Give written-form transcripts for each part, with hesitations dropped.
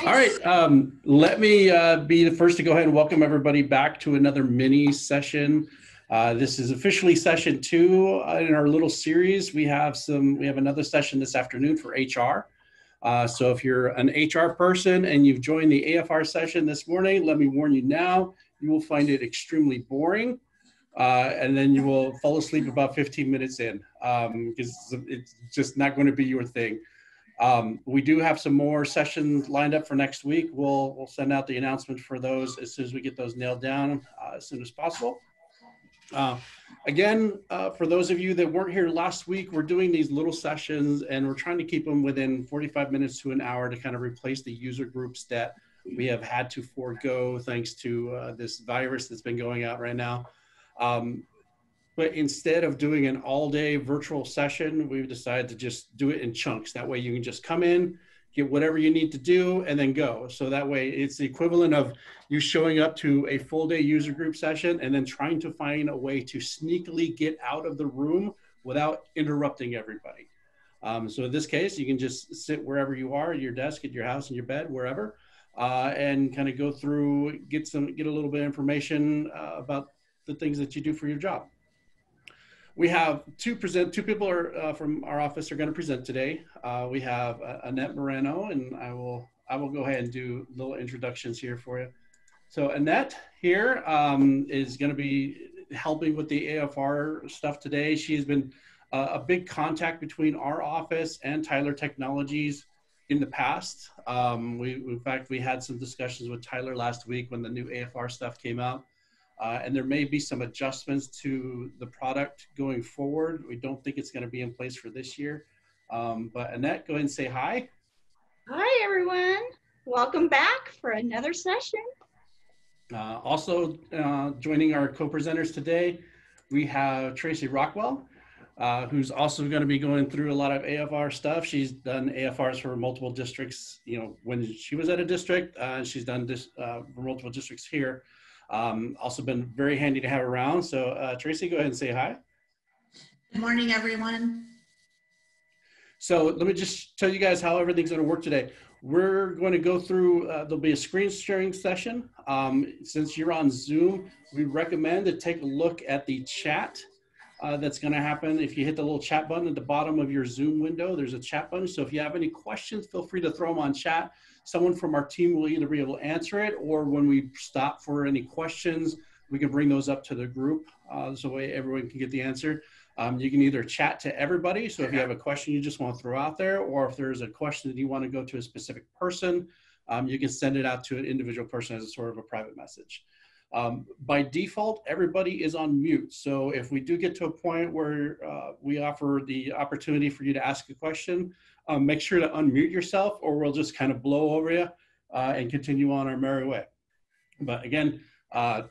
All right, let me be the first to go ahead and welcome everybody back to another mini session. This is officially session 2 in our little series. We have another session this afternoon for HR. So if you're an HR person and you've joined the AFR session this morning, let me warn you now, you will find it extremely boring. And then you will fall asleep about 15 minutes in because it's just not going to be your thing. We do have some more sessions lined up for next week. We'll send out the announcement for those as soon as we get those nailed down as soon as possible. Again, for those of you that weren't here last week, we're doing these little sessions and we're trying to keep them within 45 minutes to an hour to kind of replace the user groups that we have had to forego thanks to this virus that's been going out right now. But instead of doing an all-day virtual session, we've decided to just do it in chunks. That way you can just come in, get whatever you need to do, and then go. So that way it's the equivalent of you showing up to a full-day user group session and then trying to find a way to sneakily get out of the room without interrupting everybody. So in this case, you can just sit wherever you are, at your desk, at your house, in your bed, wherever, and kind of go through, get a little bit of information about the things that you do for your job. We have two people from our office are going to present today. We have Annette Moreno, and I will go ahead and do little introductions here for you. So Annette here is going to be helping with the AFR stuff today. She's been a big contact between our office and Tyler Technologies in the past. In fact, we had some discussions with Tyler last week when the new AFR stuff came out. And there may be some adjustments to the product going forward. We don't think it's going to be in place for this year. But Annette, go ahead and say hi. Hi, everyone. Welcome back for another session. Also joining our co-presenters today, we have Tracy Rockwell, who's also going to be going through a lot of AFR stuff. She's done AFRs for multiple districts, when she was at a district, and she's done this for multiple districts here. Also been very handy to have around. So Tracy, go ahead and say hi. Good morning, everyone. So let me just tell you guys how everything's going to work today. We're going to go through, there'll be a screen sharing session. Since you're on Zoom, we recommend to take a look at the chat that's going to happen. If you hit the little chat button at the bottom of your Zoom window, there's a chat button. So if you have any questions, feel free to throw them on chat. Someone from our team will either be able to answer it, or when we stop for any questions, we can bring those up to the group so way everyone can get the answer. You can either chat to everybody. So if you have a question you just want to throw out there, or if there's a question that you want to go to a specific person, you can send it out to an individual person as a sort of a private message. By default, everybody is on mute. So if we do get to a point where we offer the opportunity for you to ask a question, make sure to unmute yourself, or we'll just kind of blow over you and continue on our merry way. But again,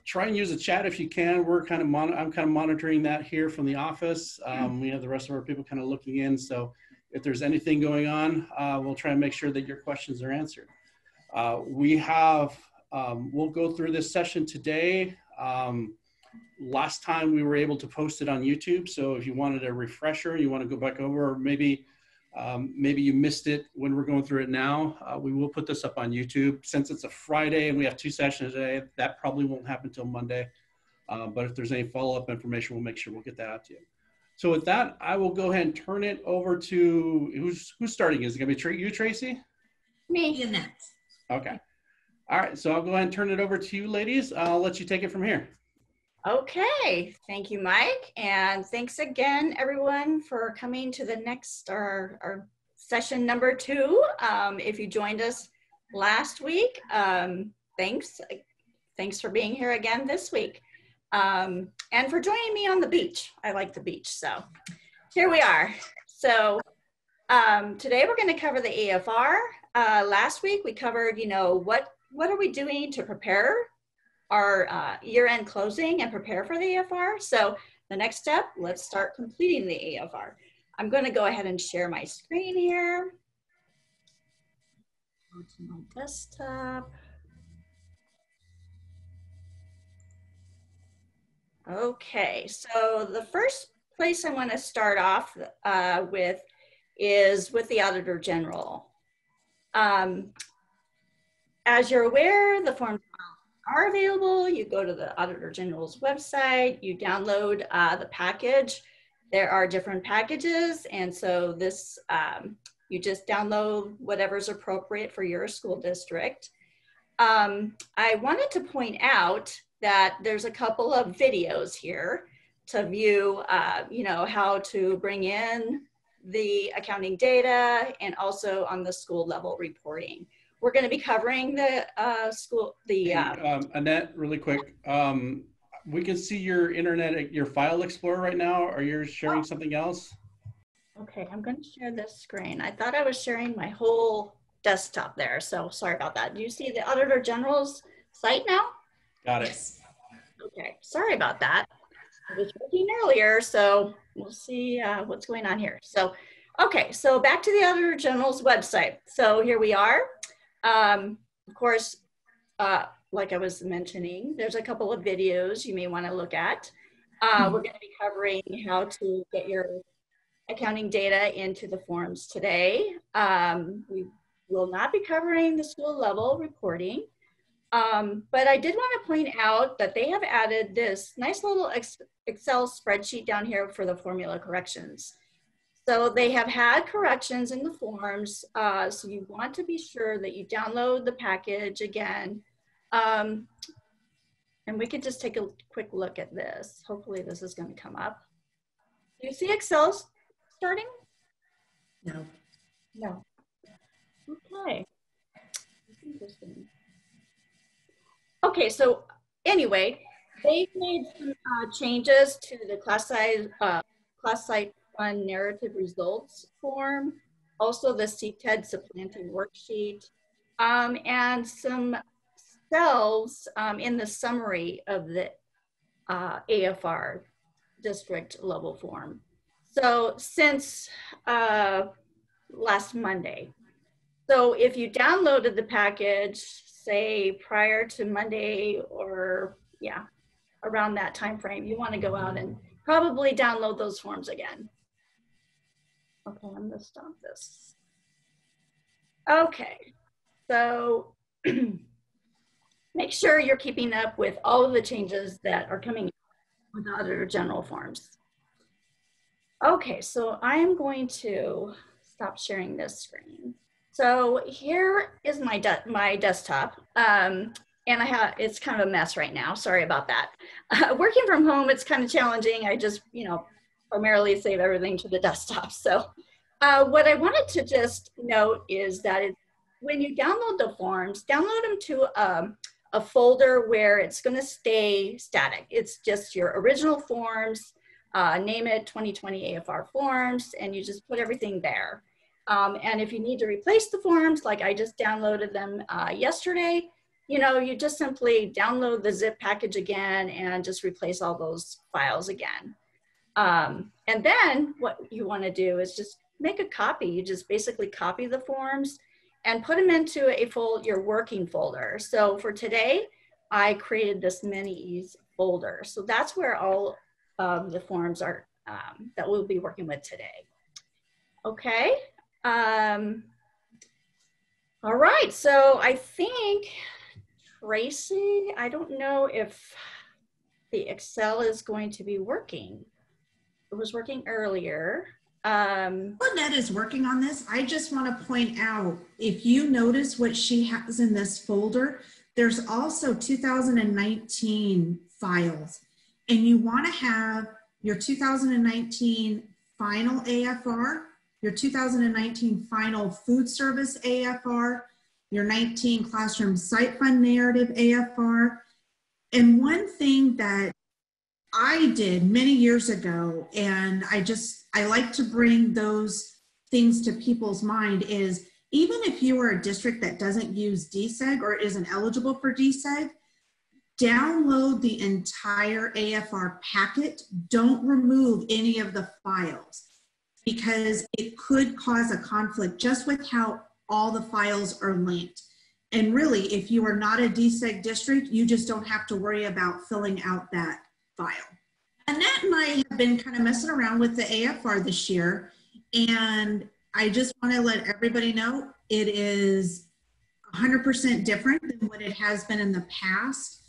try and use a chat if you can. I'm kind of monitoring that here from the office. We have the rest of our people kind of looking in. So if there's anything going on, we'll try and make sure that your questions are answered. We'll go through this session today. Last time we were able to post it on YouTube. So if you wanted a refresher, you want to go back over, or maybe you missed it when we're going through it now, we will put this up on YouTube. Since it's a Friday and we have 2 sessions today, that probably won't happen until Monday. But if there's any follow-up information, we'll make sure we'll get that out to you. So with that, I will go ahead and turn it over to, who's starting? Is it going to be you, Tracy? Me. Annette. Okay. All right, so I'll go ahead and turn it over to you, ladies. I'll let you take it from here. Okay, thank you, Mike. And thanks again, everyone, for coming to the next, our session number 2. If you joined us last week, thanks. Thanks for being here again this week. And for joining me on the beach. I like the beach, so here we are. So today we're gonna cover the AFR. Last week we covered, what are we doing to prepare our year-end closing and prepare for the AFR? So the next step, let's start completing the AFR. I'm going to go ahead and share my screen here. Go to my desktop. Okay, so the first place I want to start off with is with the Auditor General. as you're aware, the forms are available. You go to the Auditor General's website, you download the package. There are different packages, and so this, you just download whatever's appropriate for your school district. I wanted to point out that there's a couple of videos here to view, you know, how to bring in the accounting data and also on the school level reporting. We're going to be covering the Annette, really quick. We can see your internet, your file explorer right now. Are you sharing something else? Okay, I'm going to share this screen. I thought I was sharing my whole desktop there, so sorry about that. Do you see the Auditor General's site now? Got it. Okay, sorry about that. I was working earlier, so we'll see what's going on here. So, okay, so back to the Auditor General's website. So here we are. Of course, like I was mentioning, there's a couple of videos you may want to look at. We're going to be covering how to get your accounting data into the forms today. We will not be covering the school level reporting, but I did want to point out that they have added this nice little Excel spreadsheet down here for the formula corrections. So they have had corrections in the forms, so you want to be sure that you download the package again. And we could just take a quick look at this. Hopefully this is going to come up. Do you see Excel starting? No. No. Okay. That's interesting. Okay, so anyway, they've made some changes to the class site fund narrative results form, also the CTED supplanting worksheet, and some cells in the summary of the AFR district level form. So since last Monday. So if you downloaded the package, say prior to Monday or yeah, around that time frame, you want to go out and probably download those forms again. Okay, I'm gonna stop this. Okay, so make sure you're keeping up with all of the changes that are coming with the Auditor General forms. Okay, so I'm going to stop sharing this screen. So here is my desktop, and it's kind of a mess right now. Sorry about that. Working from home, it's kind of challenging. I just, you know, primarily save everything to the desktop. So what I wanted to just note is that when you download the forms, download them to a folder where it's going to stay static. It's just your original forms. Name it 2020 AFR forms, and you just put everything there. And if you need to replace the forms, like I just downloaded them yesterday, you know, you just simply download the zip package again and just replace all those files again. And then what you want to do is just make a copy. You just basically copy the forms and put them into your working folder. So for today, I created this minEASE folder. So that's where all of the forms are that we'll be working with today. Okay. All right, so I think Tracy, I don't know if the Excel is going to be working. It was working earlier. Lynette is working on this. I just want to point out, if you notice what she has in this folder, there's also 2019 files, and you want to have your 2019 final AFR, your 2019 final food service AFR, your 19 classroom site fund narrative AFR. And one thing that I did many years ago, and I like to bring those things to people's mind, is even if you are a district that doesn't use DSEG or isn't eligible for DSEG, download the entire AFR packet. Don't remove any of the files, because it could cause a conflict just with how all the files are linked. And really, if you are not a DSEG district, you just don't have to worry about filling out that file. Annette and I have been kind of messing around with the AFR this year, and I just want to let everybody know it is 100% different than what it has been in the past.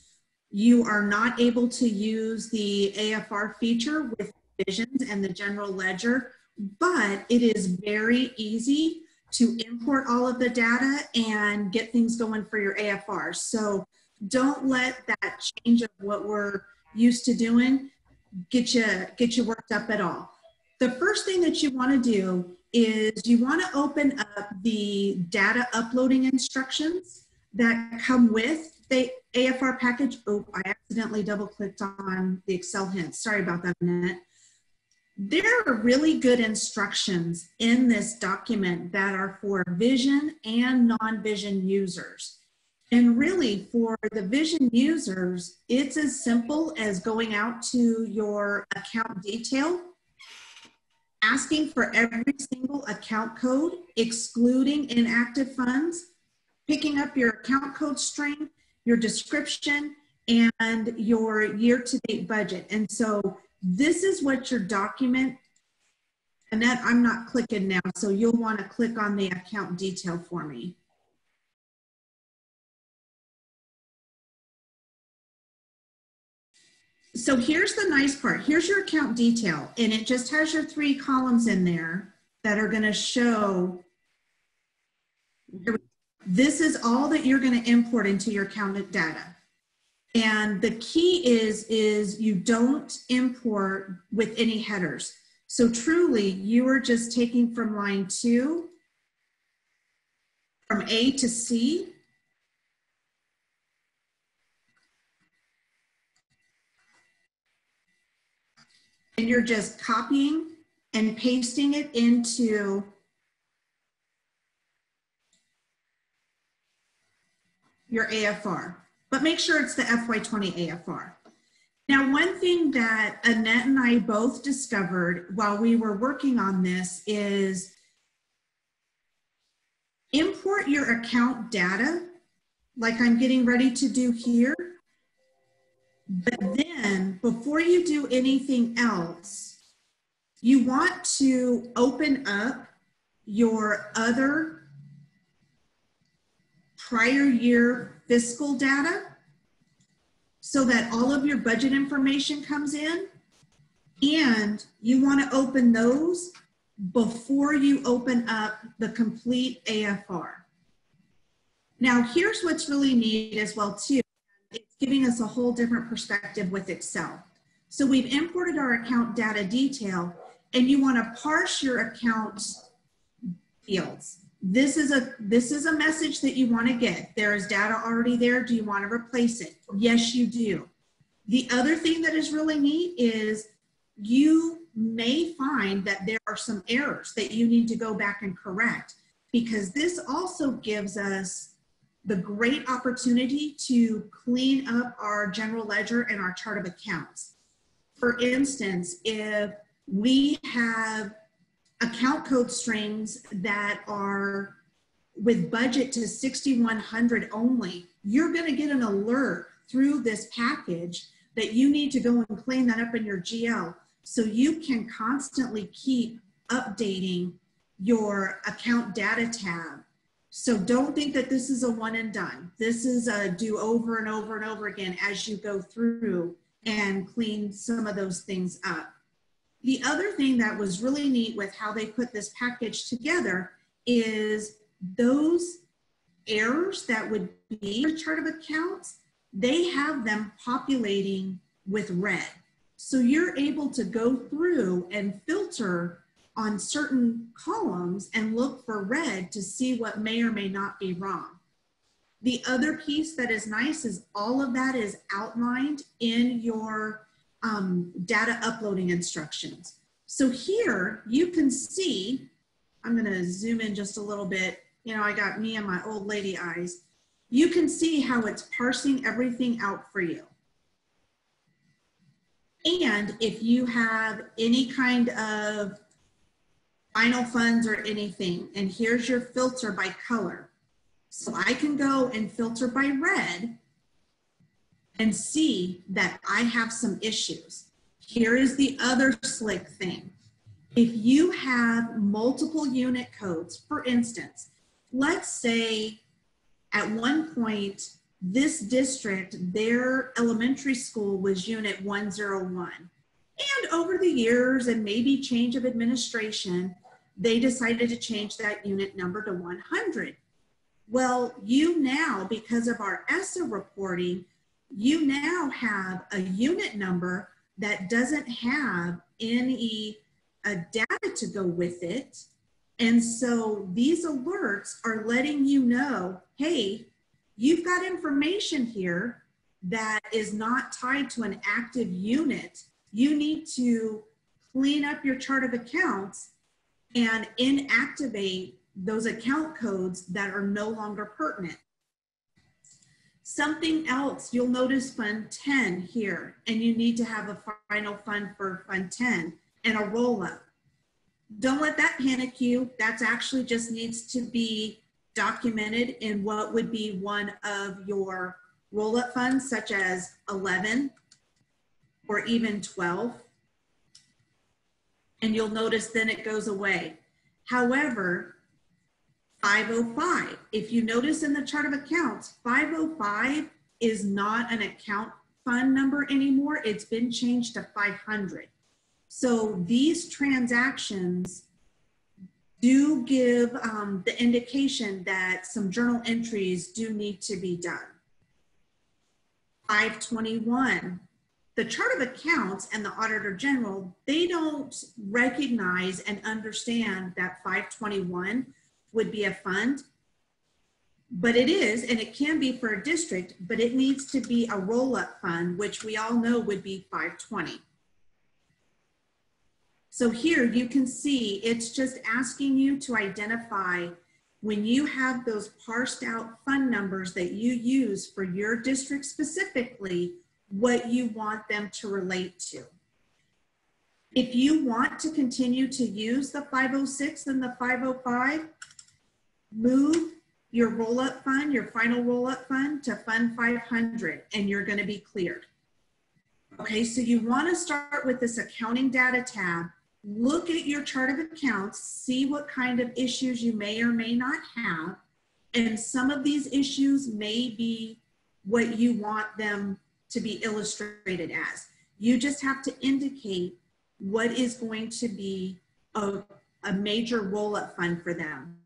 You are not able to use the AFR feature with visions and the general ledger, but it is very easy to import all of the data and get things going for your AFR. So don't let that change of what we're used to doing get you worked up at all. The first thing that you want to do is you want to open up the data uploading instructions that come with the AFR package. Oh, I accidentally double clicked on the Excel hint. Sorry about that, Annette. There are really good instructions in this document that are for vision and non-vision users. And really for the vision users, it's as simple as going out to your account detail, asking for every single account code, excluding inactive funds, picking up your account code string, your description, and your year-to-date budget. And so this is what your document, Annette, I'm not clicking now, so you'll want to click on the account detail for me. So here's the nice part. Here's your account detail, and it just has your 3 columns in there that are going to show. This is all that you're going to import into your account data. And the key is you don't import with any headers. So truly, you are just taking from line 2, from A to C, and you're just copying and pasting it into your AFR. But make sure it's the FY20 AFR. Now, one thing that Annette and I both discovered while we were working on this is import your account data, like I'm getting ready to do here. But then, before you do anything else, you want to open up your other prior year fiscal data so that all of your budget information comes in, and you want to open those before you open up the complete AFR. Now, here's what's really neat as well too. It's giving us a whole different perspective with Excel. So we've imported our account data detail, and you want to parse your account fields. This is a message that you want to get. There is data already there. Do you want to replace it? Yes, you do. The other thing that is really neat is you may find that there are some errors that you need to go back and correct, because this also gives us the great opportunity to clean up our general ledger and our chart of accounts. For instance, if we have account code strings that are with budget to 6,100 only, you're going to get an alert through this package that you need to go and clean that up in your GL, so you can constantly keep updating your account data tab. So don't think that this is a one and done. This is a do over and over and over again as you go through and clean some of those things up. The other thing that was really neat with how they put this package together is those errors that would be a chart of accounts, they have them populating with red. So you're able to go through and filter on certain columns and look for red to see what may or may not be wrong. The other piece that is nice is all of that is outlined in your data uploading instructions. So here you can see, I'm going to zoom in just a little bit. You know, I got me and my old lady eyes. You can see how it's parsing everything out for you. And if you have any kind of final funds or anything, and here's your filter by color. So I can go and filter by red and see that I have some issues. Here is the other slick thing. If you have multiple unit codes, for instance, let's say At one point, this district, their elementary school was unit 101. And over the years and maybe change of administration, they decided to change that unit number to 100. Well, you now, because of our ESSA reporting, you now have a unit number that doesn't have any data to go with it. And so these alerts are letting you know, hey, you've got information here that is not tied to an active unit. You need to clean up your chart of accounts and inactivate those account codes that are no longer pertinent. Something else, you'll notice Fund 10 here, and you need to have a final fund for Fund 10 and a roll-up. Don't let that panic you. That actually just needs to be documented in what would be one of your roll-up funds, such as 11 or even 12. And you'll notice then it goes away. However, 505, if you notice in the chart of accounts, 505 is not an account fund number anymore. It's been changed to 500. So these transactions do give the indication that some journal entries do need to be done. 521, the chart of accounts and the Auditor General, they don't recognize and understand that 521 would be a fund, but it is, and it can be for a district, but it needs to be a roll-up fund, which we all know would be 520. So here you can see it's just asking you to identify when you have those parsed out fund numbers that you use for your district specifically, what you want them to relate to. If you want to continue to use the 506 and the 505, move your roll-up fund, your final roll-up fund to Fund 500, and you're going to be cleared. Okay, so you want to start with this accounting data tab. Look at your chart of accounts, see what kind of issues you may or may not have. And some of these issues may be what you want them to be illustrated as. You just have to indicate what is going to be a major roll-up fund for them.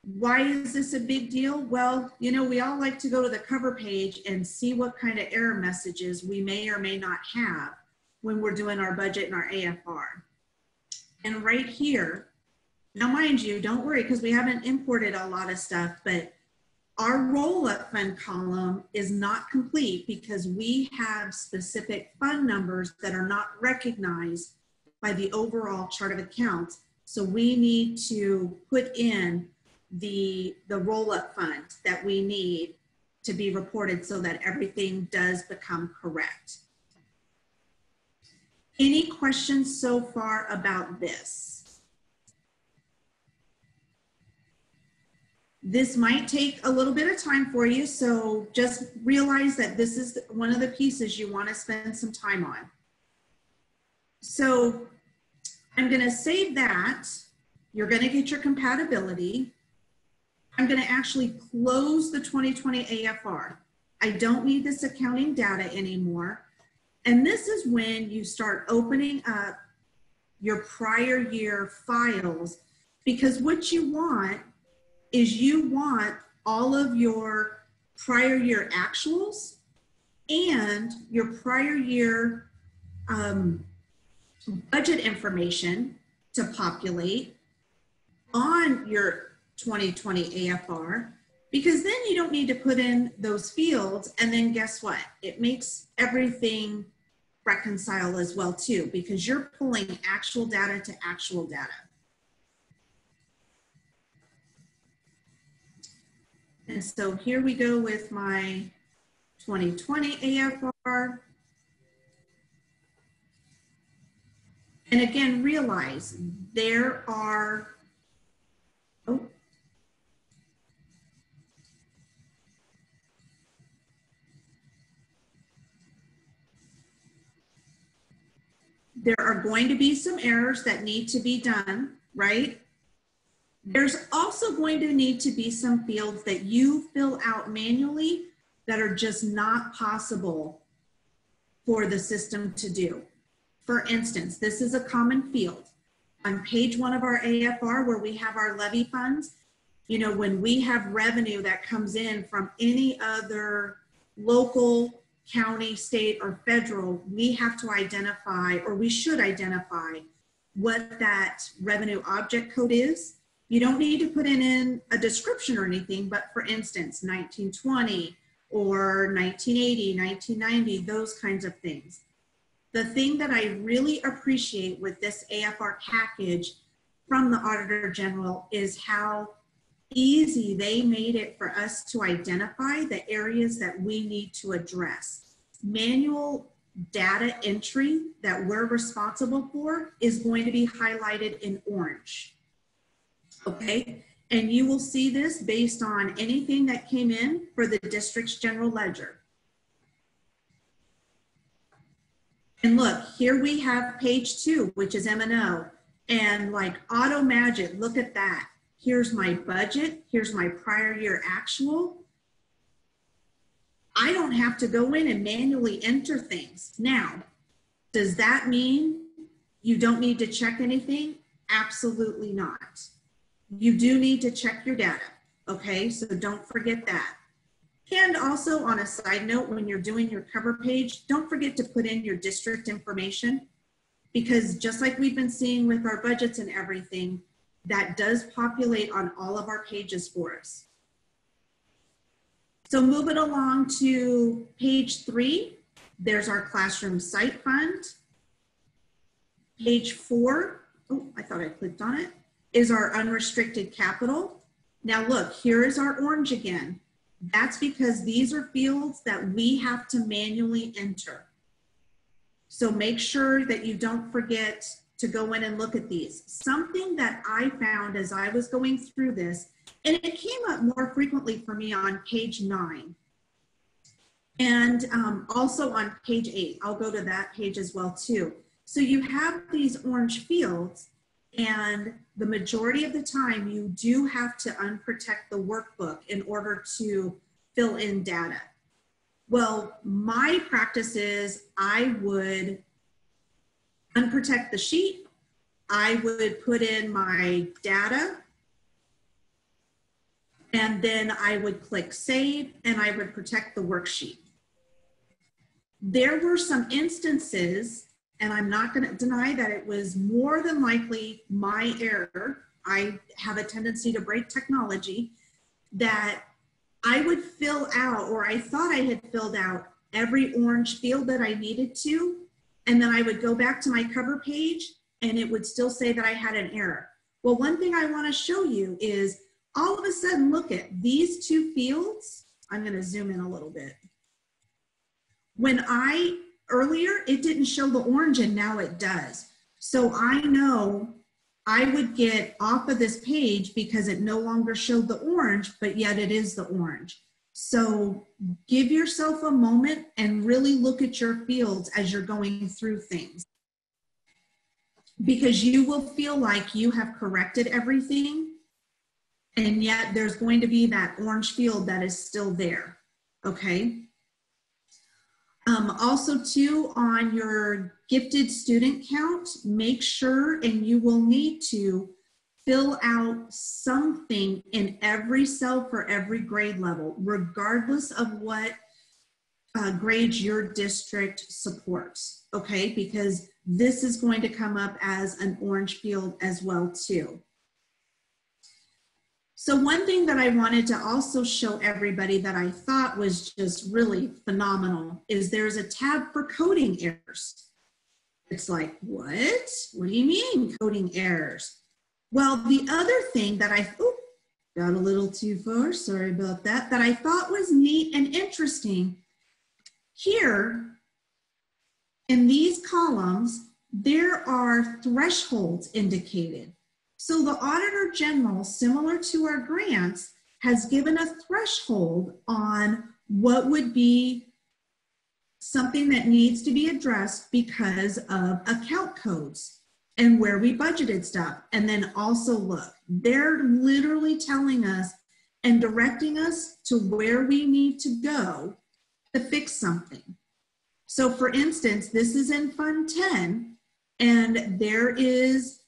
Why is this a big deal? Well, you know, we all like to go to the cover page and see what kind of error messages we may or may not have when we're doing our budget and our AFR. And right here, now mind you, don't worry, because we haven't imported a lot of stuff, but our roll-up fund column is not complete because we have specific fund numbers that are not recognized by the overall chart of accounts. So we need to put in the roll-up fund that we need to be reported so that everything does become correct. Any questions so far about this? This might take a little bit of time for you, so just realize that this is one of the pieces you want to spend some time on. So I'm going to save that. You're going to get your compatibility. I'm going to actually close the 2020 AFR. I don't need this accounting data anymore. And this is when you start opening up your prior year files, because what you want is you want all of your prior year actuals and your prior year budget information to populate on your 2020 AFR, because then you don't need to put in those fields. And then guess what? It makes everything reconcile as well too, because you're pulling actual data to actual data. And so here we go with my 2020 AFR. And again, realize there are, there are going to be some errors that need to be done, right? There's also going to need to be some fields that you fill out manually that are just not possible for the system to do. For instance, this is a common field. On page 1 of our AFR, where we have our levy funds, you know, when we have revenue that comes in from any other local, county, state, or federal, we have to identify, or we should identify, what that revenue object code is. You don't need to put in a description or anything, but for instance, 1920 or 1980, 1990, those kinds of things. The thing that I really appreciate with this AFR package from the Auditor General is how easy they made it for us to identify the areas that we need to address. Manual data entry that we're responsible for is going to be highlighted in orange. Okay, and you will see this based on anything that came in for the district's general ledger. And look, here we have page 2, which is M&O, and like auto magic, look at that. Here's my budget, here's my prior year actual. I don't have to go in and manually enter things. Now, does that mean you don't need to check anything? Absolutely not. You do need to check your data, okay? So don't forget that. And also on a side note, when you're doing your cover page, don't forget to put in your district information, because just like we've been seeing with our budgets and everything, that does populate on all of our pages for us. So moving along to page 3, there's our classroom site fund. Page 4, oh, I thought I clicked on it, is our unrestricted capital. Now look, here is our orange again. That's because these are fields that we have to manually enter. So make sure that you don't forget to go in and look at these. Something that I found as I was going through this, and it came up more frequently for me on page 9 and also on page 8. I'll go to that page as well too. So you have these orange fields, and the majority of the time you do have to unprotect the workbook in order to fill in data. Well, my practice is I would unprotect the sheet, I would put in my data, and then I would click save, and I would protect the worksheet. There were some instances, and I'm not going to deny that it was more than likely my error. I have a tendency to break technology, that I would fill out, or I thought I had filled out every orange field that I needed to, and then I would go back to my cover page and it would still say that I had an error. Well, one thing I want to show you is all of a sudden, look at these 2 fields. I'm going to zoom in a little bit. When earlier, it didn't show the orange, and now it does. So I know I would get off of this page because it no longer showed the orange, but yet it is the orange. So give yourself a moment and really look at your fields as you're going through things, because you will feel like you have corrected everything, and yet there's going to be that orange field that is still there, okay? Also too, on your gifted student count, make sure, and you will need to fill out something in every cell for every grade level, regardless of what grades your district supports, okay? Because this is going to come up as an orange field as well too. So one thing that I wanted to also show everybody that I thought was just really phenomenal is there's a tab for coding errors. It's like, what? What do you mean coding errors? Well, the other thing that got a little too far, sorry about that, that I thought was neat and interesting, here in these columns, there are thresholds indicated. So the Auditor General, similar to our grants, has given a threshold on what would be something that needs to be addressed because of account codes. and where we budgeted stuff. And then also look, they're literally telling us and directing us to where we need to go to fix something. So for instance, this is in Fund 10, and there is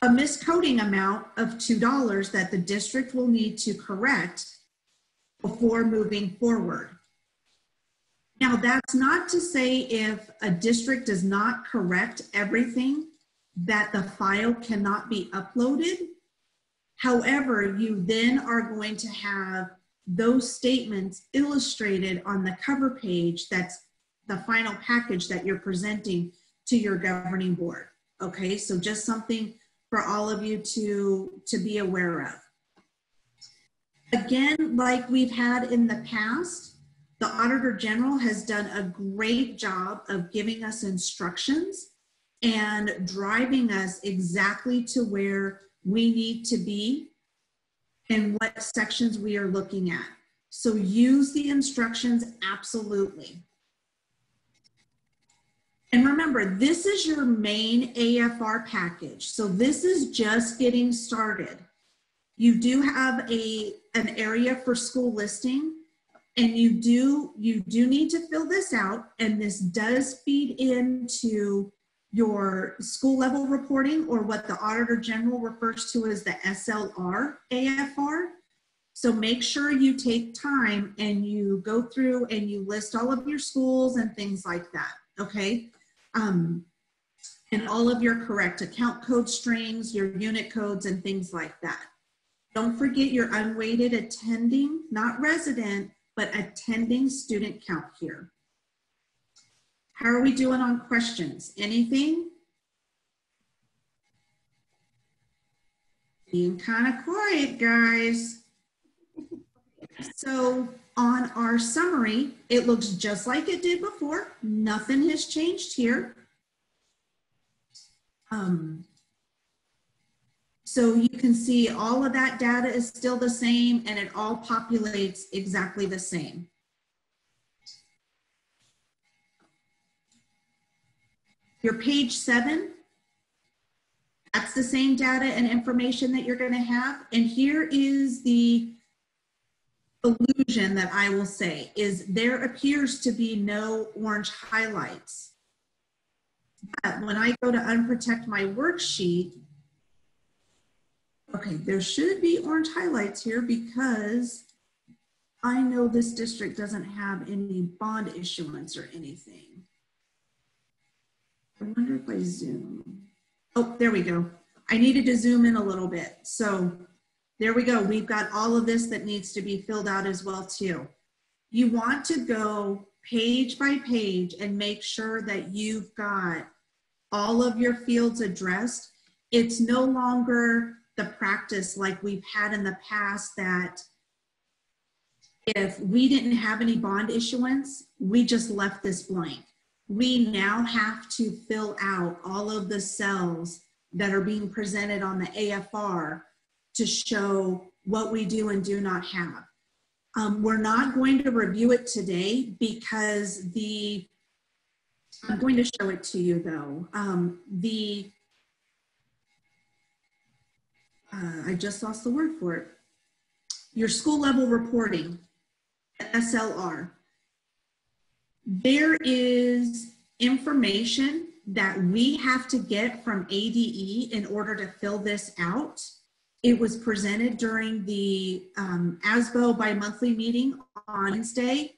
a miscoding amount of $2 that the district will need to correct before moving forward. Now, that's not to say if a district does not correct everything that the file cannot be uploaded. However, you then are going to have those statements illustrated on the cover page. That's the final package that you're presenting to your governing board. Okay, so just something for all of you to be aware of. Again, like we've had in the past, the Auditor General has done a great job of giving us instructions and driving us exactly to where we need to be and what sections we are looking at. So use the instructions absolutely. And remember, this is your main AFR package. So this is just getting started. You do have an area for school listing, and you do need to fill this out, and this does feed into your school level reporting, or what the Auditor General refers to as the SLR AFR. So make sure you take time and you go through and you list all of your schools and things like that, okay? And all of your correct account code strings, your unit codes, and things like that. Don't forget your unweighted attending, not resident, but attending student count here. How are we doing on questions? Anything? Being kind of quiet, guys. So on our summary, it looks just like it did before. Nothing has changed here. So you can see all of that data is still the same, and it all populates exactly the same. Your page 7, that's the same data and information that you're going to have. And here is the illusion that I will say is there appears to be no orange highlights. But when I go to unprotect my worksheet, okay, there should be orange highlights here because I know this district doesn't have any bond issuance or anything. I wonder if I zoom. Oh, there we go. I needed to zoom in a little bit. So there we go. We've got all of this that needs to be filled out as well too. You want to go page by page and make sure that you've got all of your fields addressed. It's no longer the practice like we've had in the past that if we didn't have any bond issuance, we just left this blank. We now have to fill out all of the cells that are being presented on the AFR to show what we do and do not have. We're not going to review it today because I'm going to show it to you though. I just lost the word for it. Your school level reporting, SLR. There is information that we have to get from ADE in order to fill this out. It was presented during the ASBO bi-monthly meeting on Wednesday,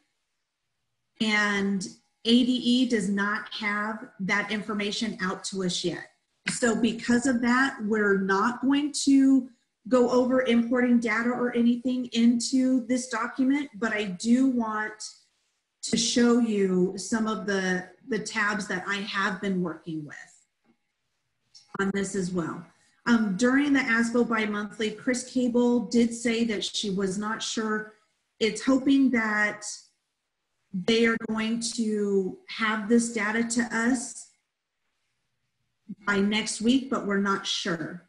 and ADE does not have that information out to us yet. So because of that, we're not going to go over importing data or anything into this document, but I do want to show you some of the tabs that I have been working with on this as well. During the ASBO bi-monthly, Chris Cable did say that she was not sure. It's hoping that they are going to have this data to us by next week, but we're not sure.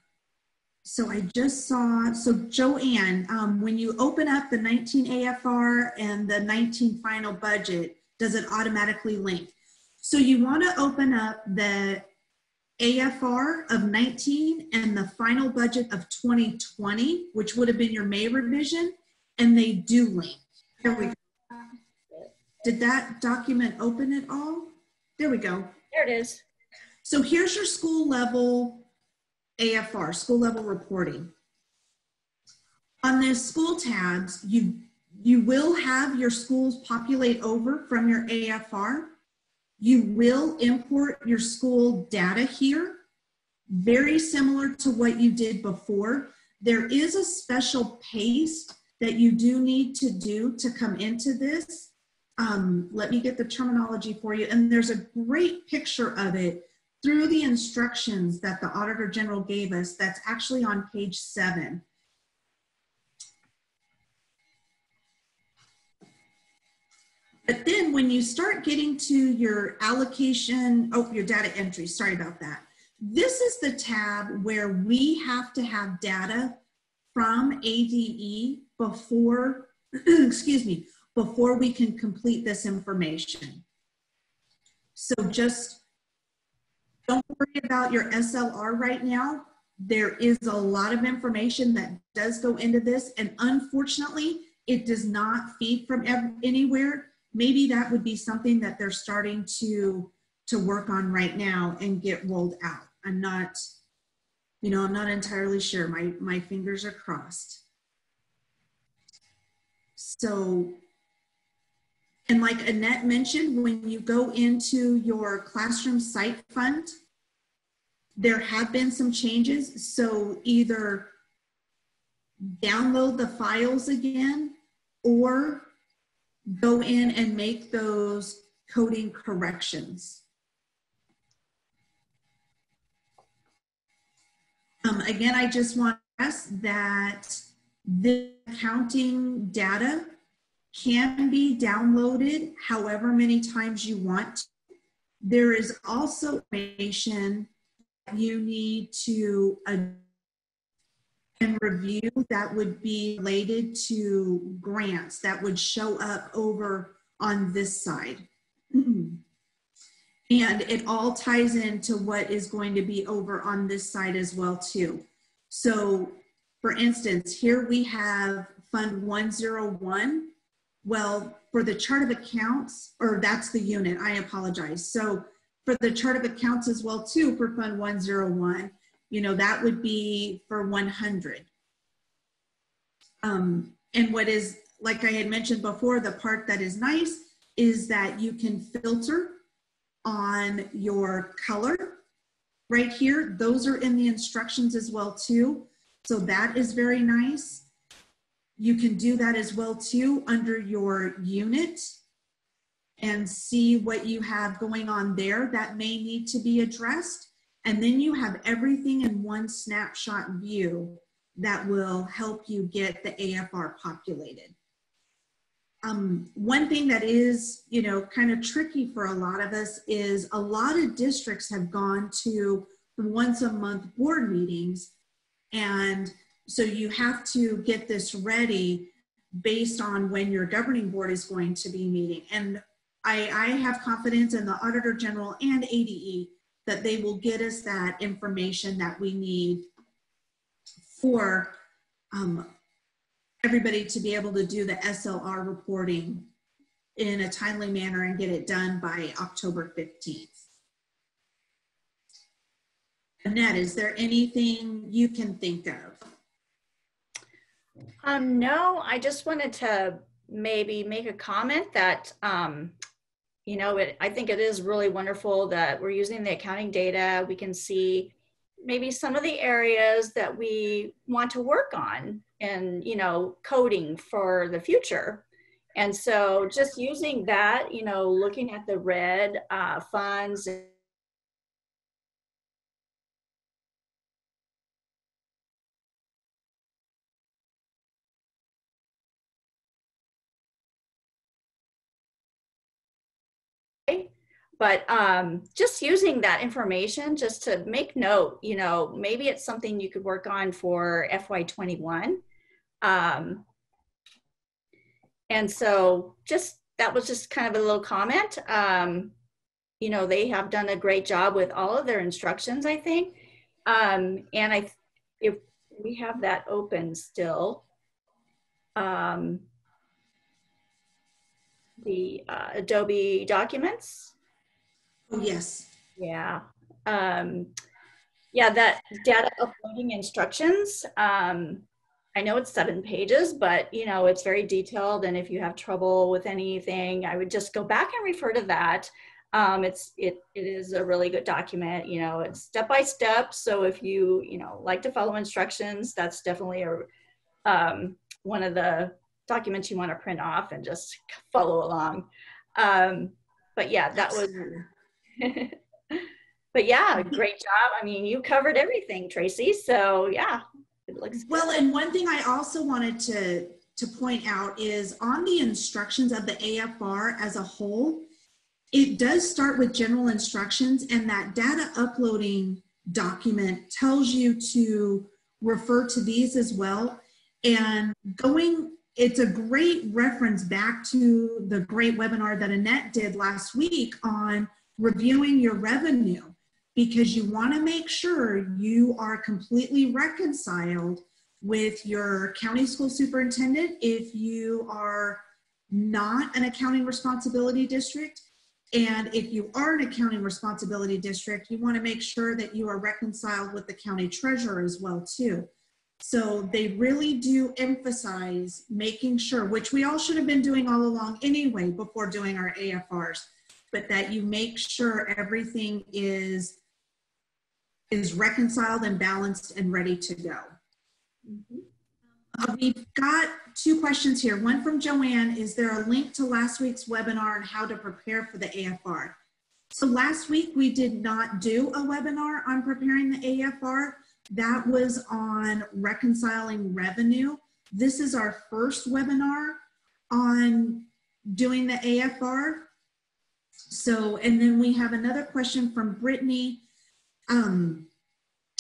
So I just saw, so Joanne, when you open up the 19 AFR and the 19 final budget, does it automatically link? So you want to open up the AFR of 19 and the final budget of 2020, which would have been your May revision, and they do link. Here we go. Did that document open at all? There we go. There it is. So here's your school level AFR, school level reporting. On the school tabs, you will have your schools populate over from your AFR. You will import your school data here, very similar to what you did before. There is a special paste that you do need to do to come into this. Let me get the terminology for you. And there's a great picture of it through the instructions that the Auditor General gave us that's actually on page 7. But then when you start getting to your allocation, your data entry, sorry about that. This is the tab where we have to have data from ADE before, excuse me, before we can complete this information. So just don't worry about your SLR right now. There is a lot of information that does go into this, and unfortunately, it does not feed from anywhere. Maybe that would be something that they're starting to work on right now and get rolled out. I'm not, I'm not entirely sure. My fingers are crossed. So, and like Annette mentioned, when you go into your classroom site fund, there have been some changes. So either download the files again or go in and make those coding corrections. Again, I just want to stress that the accounting data can be downloaded however many times you want. There is also information you need to and review that would be related to grants that would show up over on this side. And it all ties into what is going to be over on this side as well too. So for instance, here we have Fund 101. Well, for the chart of accounts, or that's the unit, I apologize. So for the chart of accounts as well too, for Fund 101, that would be for 100. And what is, like I had mentioned before, the part that is nice is that you can filter on your color right here. Those are in the instructions as well too. So that is very nice. You can do that as well too under your unit and see what you have going on there that may need to be addressed. And then you have everything in one snapshot view that will help you get the AFR populated. One thing that is, kind of tricky for a lot of us is a lot of districts have gone to once a month board meetings. And so you have to get this ready based on when your governing board is going to be meeting. And I have confidence in the Auditor General and ADE that they will get us that information that we need for everybody to be able to do the SLR reporting in a timely manner and get it done by October 15th. Annette, is there anything you can think of? No, I just wanted to maybe make a comment that, I think it is really wonderful that we're using the accounting data. We can see maybe some of the areas that we want to work on and, coding for the future. And so just using that, looking at the red funds but just using that information just to make note, maybe it's something you could work on for FY21. And so that was just kind of a little comment. you know, they have done a great job with all of their instructions, I think. And if we have that open still, the Adobe documents. Oh, yes. Yeah. Yeah, that data uploading instructions. I know it's 7 pages, but you know, it's very detailed. And if you have trouble with anything, I would just go back and refer to that. It is a really good document. You know, it's step by step. So if you like to follow instructions, that's definitely one of the documents you want to print off and just follow along. But yeah, that was. But yeah, great job. I mean, you covered everything, Tracy. So yeah, it looks good. Well, and one thing I also wanted to point out is on the instructions of the AFR as a whole, it does start with general instructions, and that data uploading document tells you to refer to these as well. And it's a great reference back to the great webinar that Annette did last week on reviewing your revenue, because you want to make sure you are completely reconciled with your county school superintendent if you are not an accounting responsibility district. And if you are an accounting responsibility district, you want to make sure that you are reconciled with the county treasurer as well too. So they really do emphasize making sure, which we all should have been doing all along anyway before doing our AFRs, but that you make sure everything is reconciled and balanced and ready to go. We've got 2 questions here. One from Joanne: is there a link to last week's webinar on how to prepare for the AFR? So last week we did not do a webinar on preparing the AFR. That was on reconciling revenue. This is our first webinar on doing the AFR. So, and then we have another question from Brittany.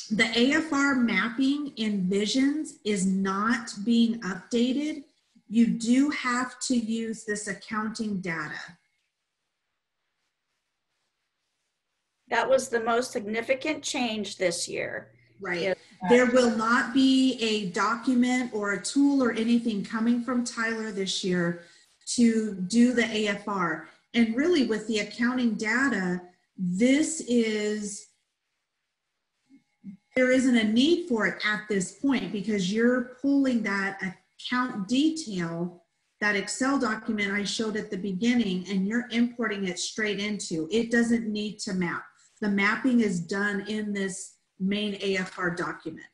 The AFR mapping in Visions is not being updated. You do have to use this accounting data. That was the most significant change this year. Right. There will not be a document or a tool or anything coming from Tyler this year to do the AFR. And really with the accounting data, there isn't a need for it at this point, because you're pulling that account detail, that Excel document I showed at the beginning, and you're importing it straight into. It doesn't need to map. The mapping is done in this main AFR document.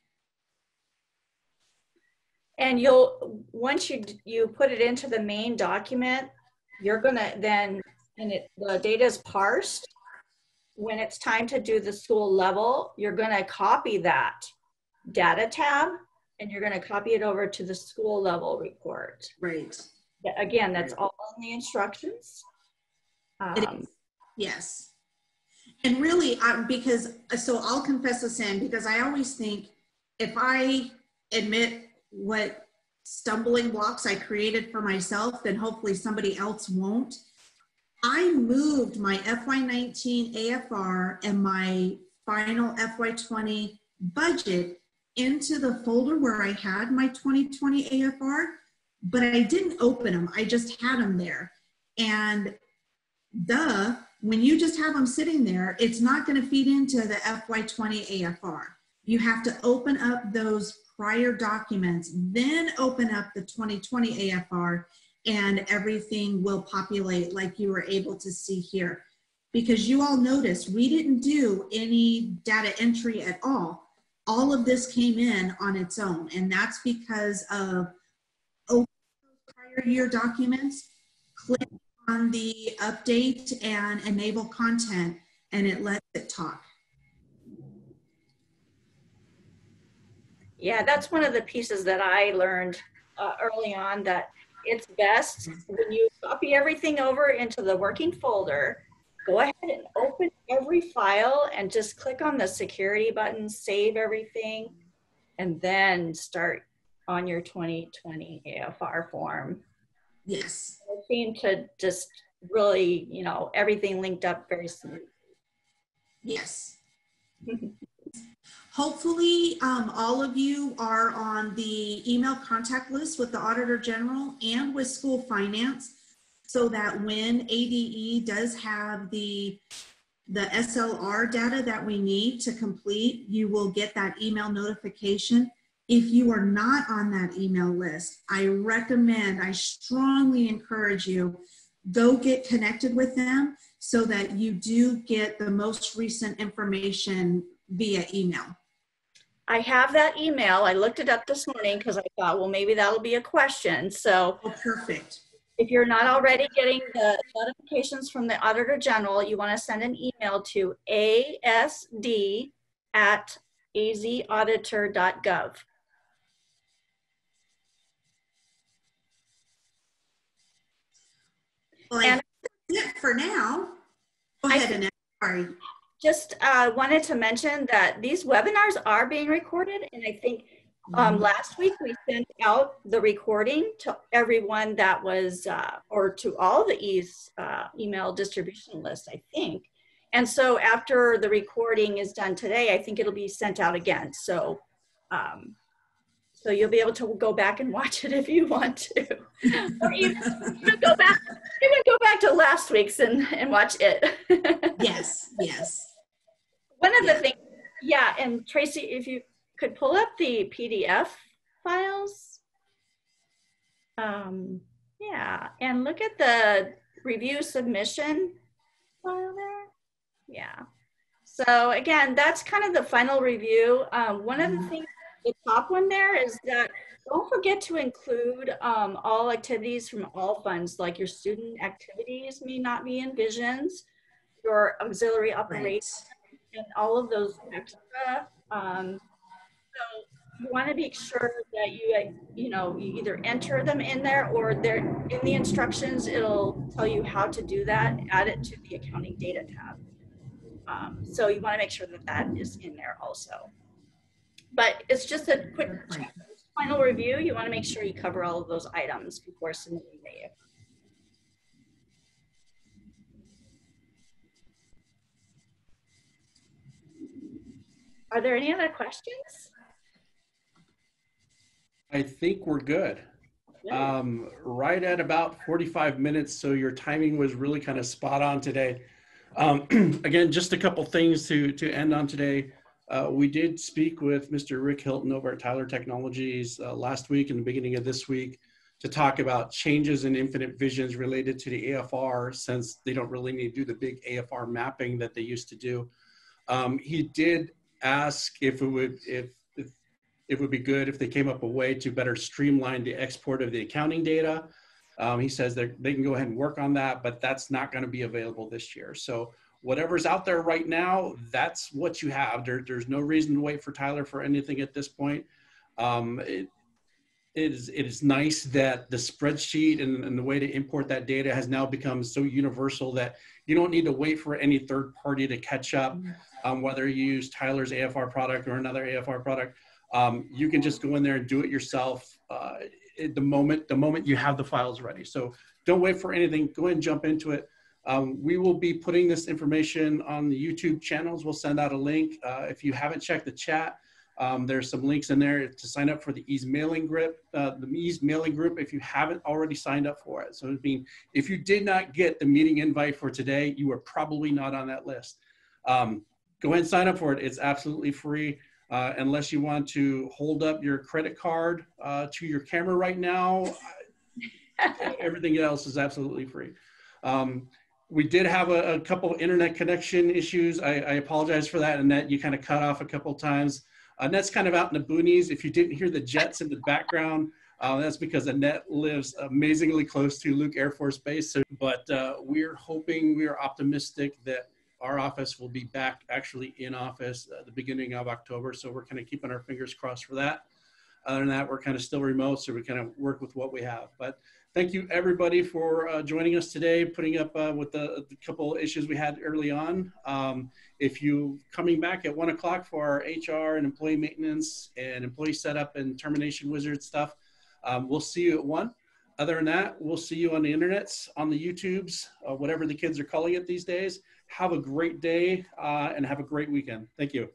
And once you put it into the main document, you're gonna then, the data is parsed. When it's time to do the school level, you're gonna copy that data tab and you're gonna copy it over to the school level report. Right. Again, that's all in the instructions. It is. Yes. And really, so I'll confess a sin, because I always think if I admit what stumbling blocks I created for myself, then hopefully somebody else won't. I moved my FY19 AFR and my final FY20 budget into the folder where I had my 2020 AFR, but I didn't open them. I just had them there. And when you just have them sitting there, it's not going to feed into the FY20 AFR. You have to open up those prior documents, then open up the 2020 AFR, and everything will populate like you were able to see here. Because you all noticed we didn't do any data entry at all. All of this came in on its own, and that's because of open prior year documents, click on the update and enable content, and it lets it talk. Yeah, that's one of the pieces that I learned early on, that it's best when you copy everything over into the working folder, go ahead and open every file and just click on the security button, save everything, and then start on your 2020 AFR form. Yes. I seem to just really, you know, everything linked up very smooth. Yes. Hopefully, all of you are on the email contact list with the Auditor General and with School Finance, so that when ADE does have the SLR data that we need to complete, you will get that email notification. If you are not on that email list, I strongly encourage you, go get connected with them so that you do get the most recent information via email. I have that email. I looked it up this morning because I thought, well, maybe that'll be a question. So oh, perfect. If you're not already getting the notifications from the Auditor General, you want to send an email to asd@azauditor.gov. Well, and that's it for now. Go ahead, Annette. Sorry. Just wanted to mention that these webinars are being recorded, and I think last week we sent out the recording to everyone that was, or to all the EASE email distribution list, I think. And so after the recording is done today, I think it'll be sent out again. So, so you'll be able to go back and watch it if you want to, or even go back to last week's and watch it. Yes, yes. One of the things, yeah, and Tracy, if you could pull up the PDF files. Yeah, and look at the review submission file there. Yeah. So again, that's kind of the final review. One of the things, the top one there is that don't forget to include all activities from all funds, like your student activities may not be in visions, your auxiliary operations, and all of those extra. So you want to make sure that you either enter them in there, or they're in the instructions. It'll tell you how to do that. Add it to the accounting data tab. So you want to make sure that that is in there also. But it's just a quick final review. You want to make sure you cover all of those items before submitting the AFR. Are there any other questions? I think we're good. Right at about 45 minutes, so your timing was really kind of spot on today. Again, just a couple things to end on today. We did speak with Mr. Rick Hilton over at Tyler Technologies last week and the beginning of this week to talk about changes in Infinite Visions related to the AFR, since they don't really need to do the big AFR mapping that they used to do. He did ask if it would be good if they came up a way to better streamline the export of the accounting data. He says they can go ahead and work on that, but that's not going to be available this year. So whatever's out there right now, that's what you have. There's no reason to wait for Tyler for anything at this point. It is nice that the spreadsheet and the way to import that data has now become so universal that you don't need to wait for any third party to catch up, whether you use Tyler's AFR product or another AFR product. You can just go in there and do it yourself the moment you have the files ready. So don't wait for anything. Go ahead and jump into it. We will be putting this information on the YouTube channels. We'll send out a link. If you haven't checked the chat, there's some links in there to sign up for the EASE mailing group. The EASE mailing group, if you haven't already signed up for it. So if you did not get the meeting invite for today, you are probably not on that list. Go ahead and sign up for it. It's absolutely free. Unless you want to hold up your credit card to your camera right now, everything else is absolutely free. We did have a couple of internet connection issues. I apologize for that, Annette. You kind of cut off a couple of times. Annette's kind of out in the boonies. If you didn't hear the jets in the background, that's because Annette lives amazingly close to Luke Air Force Base. So, but we're optimistic that our office will be back actually in office at the beginning of October. So we're kind of keeping our fingers crossed for that. Other than that, we're kind of still remote, so we kind of work with what we have. But thank you everybody for joining us today, putting up with the couple issues we had early on. If you coming back at 1 o'clock for our HR and employee maintenance and employee setup and termination wizard stuff, we'll see you at 1. Other than that, we'll see you on the internets, on the YouTubes, whatever the kids are calling it these days. Have a great day and have a great weekend. Thank you.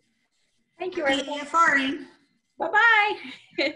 Thank you, Happy everyone. AFRing. Bye-bye.